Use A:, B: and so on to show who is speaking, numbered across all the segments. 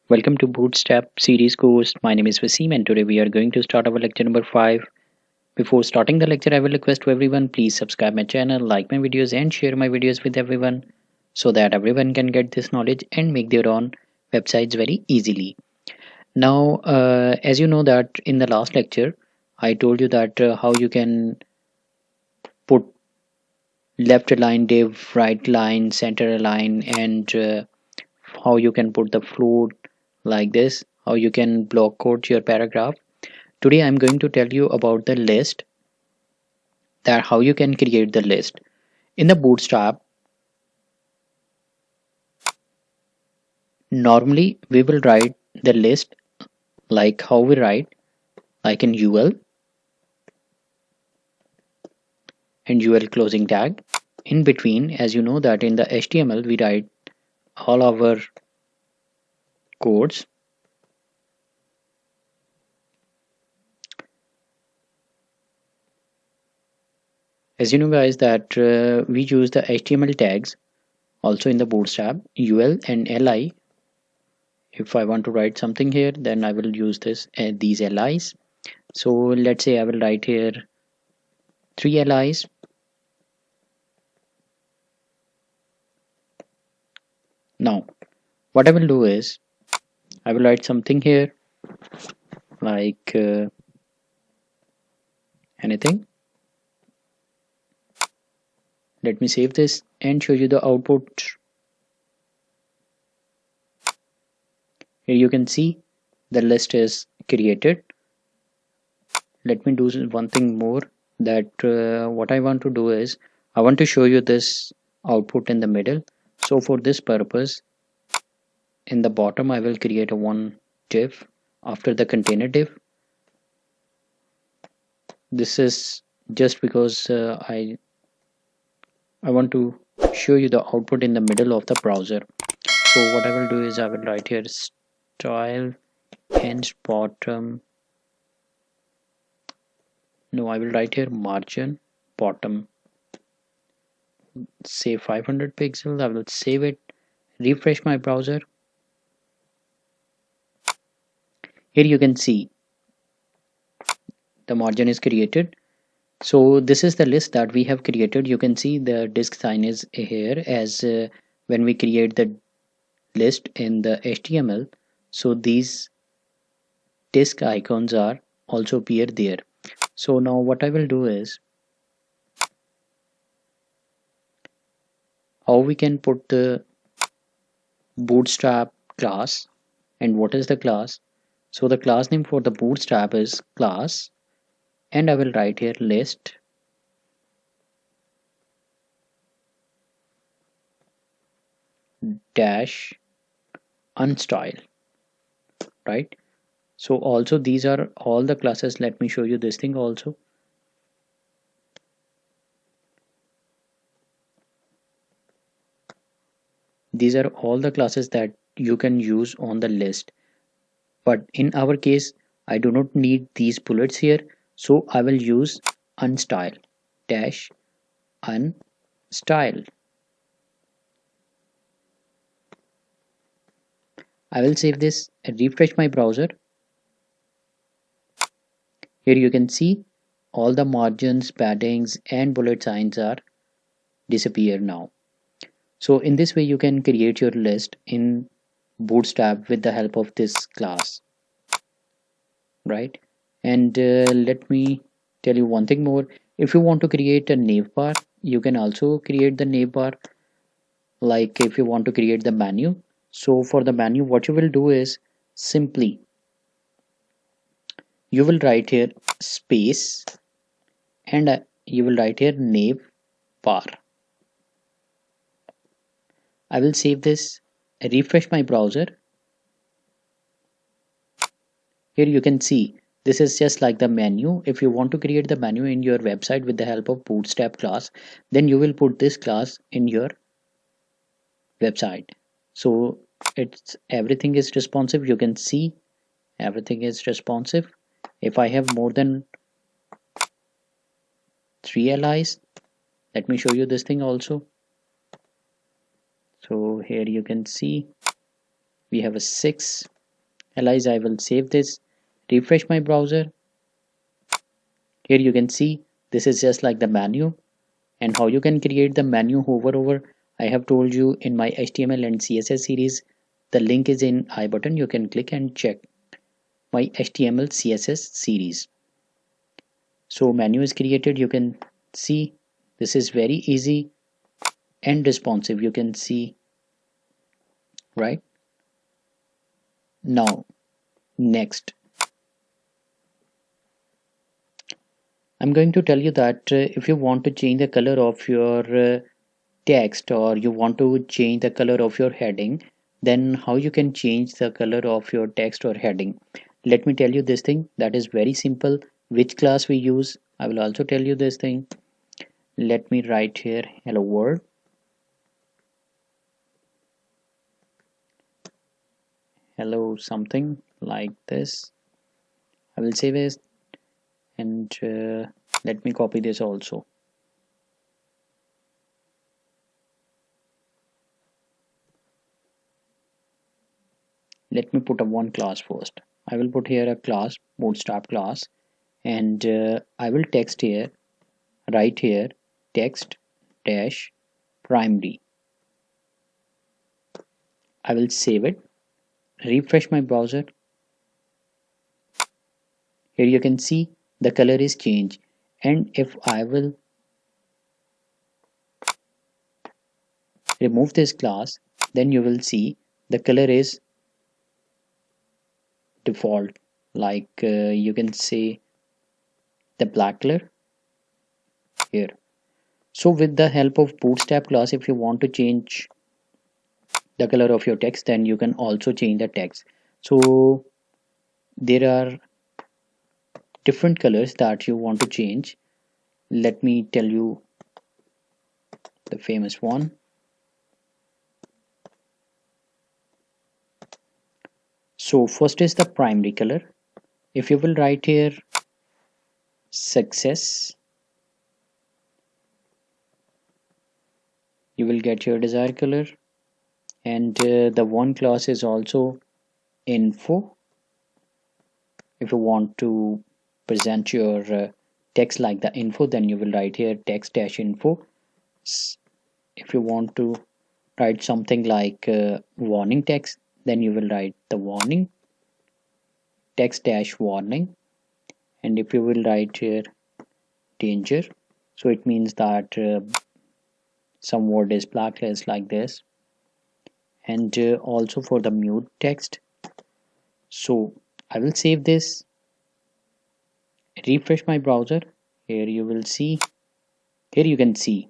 A: Welcome to Bootstrap series course. My name is Vaseem and today we are going to start our lecture number 5. Before starting the lecture, I will request to everyone please subscribe my channel, like my videos and share my videos with everyone so that everyone can get this knowledge and make their own websites very easily. Now, as you know that in the last lecture, I told you that how you can put left align div, right line, center align and how you can put the float like this, how you can block quote your paragraph. Today I'm going to tell you about the list, that how you can create the list. In the Bootstrap, normally we will write the list like how we write, like in UL and UL closing tag. In between, as you know that in the HTML we write all our codes. As you know guys that we use the HTML tags also in the Bootstrap, UL and LI. If I want to write something here, then I will use these LIs. So let's say I will write here 3 LIs. Now what I will do is I will write something here like anything. Let me save this and show you the output. Here you can see the list is created. Let me do one thing more, that what I want to do is I want to show you this output in the middle. So for this purpose, in the bottom I will create a one div after the container div. This is just because I want to show you the output in the middle of the browser. So what I will do is I will write here style and bottom. No, I will write here margin bottom, say 500 pixels. I will save it, refresh my browser. Here you can see the margin is created. So this is the list that we have created. You can see the disk sign is here as when we create the list in the HTML. So these disk icons are also appear there. So now what I will do is how we can put the Bootstrap class. And what is the class? So the class name for the Bootstrap is class, and I will write here list dash unstyle, right? So also these are all the classes. Let me show you this thing also. These are all the classes that you can use on the list, but in our case I do not need these bullets here, so I will use unstyle dash unstyle. I will save this and refresh my browser. Here you can see all the margins, paddings and bullet signs are disappear now. So in this way you can create your list in Bootstrap with the help of this class, right? And let me tell you one thing more. If you want to create a navbar, you can also create the navbar, like if you want to create the menu. So for the menu, what you will do is simply you will write here space and you will write here nav bar. I will save this, refresh my browser. Here you can see this is just like the menu. If you want to create the menu in your website with the help of Bootstrap class, then you will put this class in your website. So it's everything is responsive. You can see everything is responsive. If I have more than 3 LIs, let me show you this thing also. So here you can see we have a 6 Alias, I will save this, refresh my browser. Here you can see this is just like the menu, and how you can create the menu hover over. I have told you in my HTML and CSS series. The link is in I button. You can click and check my HTML CSS series. So menu is created. You can see this is very easy and responsive. You can see right now. Next, I'm going to tell you that if you want to change the color of your text, or you want to change the color of your heading, then how you can change the color of your text or heading. Let me tell you this thing that is very simple. Which class we use, I will also tell you this thing. Let me write here hello world, hello something like this. I will save it, and let me copy this also. Let me put a one class first. I will put here a class, Bootstrap class, and I will text here, write here text dash primary. I will save it, refresh my browser. Here you can see the color is changed, and if I will remove this class, then you will see the color is default, like you can say the black color here. So with the help of Bootstrap class, if you want to change the color of your text, then you can also change the text. So there are different colors that you want to change. Let me tell you the famous one. So first is the primary color. If you will write here success, you will get your desired color. And the one class is also info. If you want to present your text like the info, then you will write here text dash info. If you want to write something like warning text, then you will write the warning text dash warning. And if you will write here danger, so it means that some word is blacklist like this. And also for the mute text, so I will save this, refresh my browser. Here you will see, here you can see.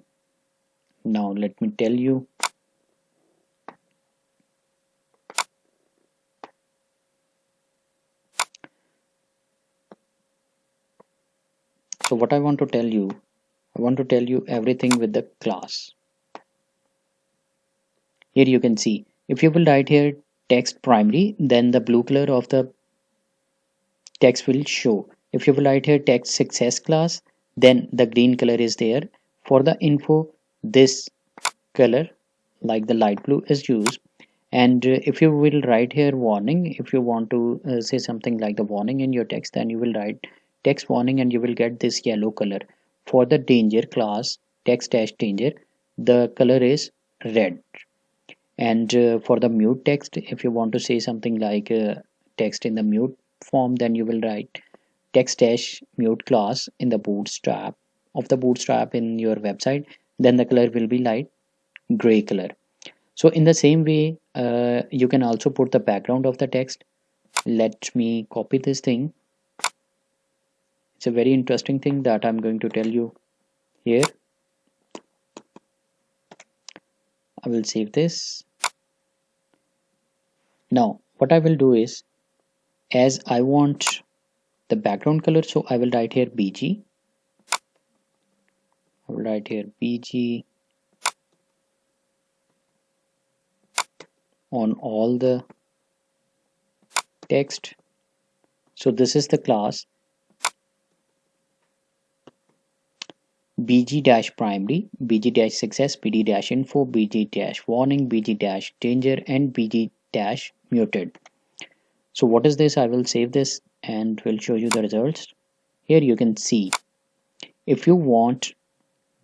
A: Now let me tell you, so what I want to tell you, I want to tell you everything with the class. Here you can see, if you will write here text primary, then the blue color of the text will show. If you will write here text success class, then the green color is there. For the info, this color like the light blue is used. And if you will write here warning, if you want to say something like the warning in your text, then you will write text warning and you will get this yellow color. For the danger class, text dash danger, the color is red. And for the mute text, if you want to say something like text in the mute form, then you will write text dash mute class in the bootstrap of the bootstrap in your website, then the color will be light gray color. So in the same way, you can also put the background of the text. Let me copy this thing. It's a very interesting thing that I'm going to tell you here. I will save this. Now what I will do is, as I want the background color, so I will write here BG. I will write here BG on all the text. So this is the class bg-primary, bg-success, bg-info, bg-warning, bg-danger, and bg-muted. So what is this? I will save this and will show you the results. Here you can see, if you want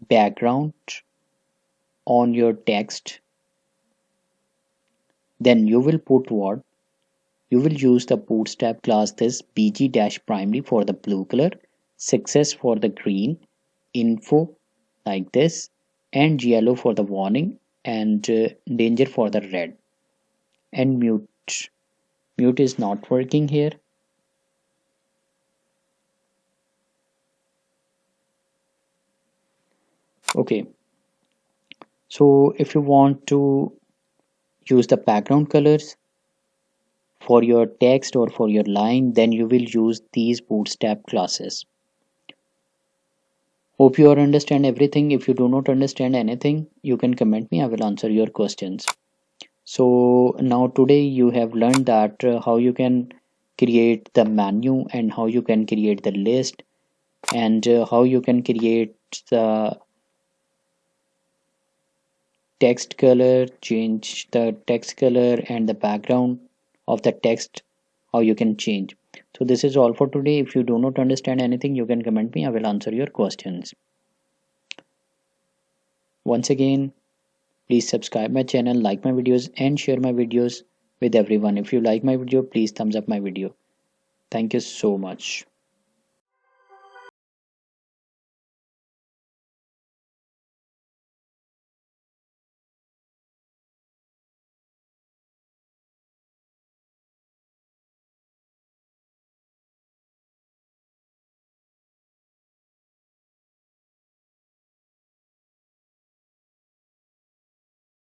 A: background on your text, then you will put what? You will use the Bootstrap class this bg-primary for the blue color, success for the green, info like this, and yellow for the warning, and danger for the red, and mute. Mute is not working here. Okay, so if you want to use the background colors for your text or for your line, then you will use these Bootstrap classes. Hope you all understand everything. If you do not understand anything, you can comment me. I will answer your questions. So now today you have learned that how you can create the menu and how you can create the list, and how you can create the text color, change the text color and the background of the text, how you can change. So this is all for today. If you do not understand anything, you can comment me. I will answer your questions. Once again, please subscribe my channel, like my videos and share my videos with everyone. If you like my video, please thumbs up my video. Thank you so much.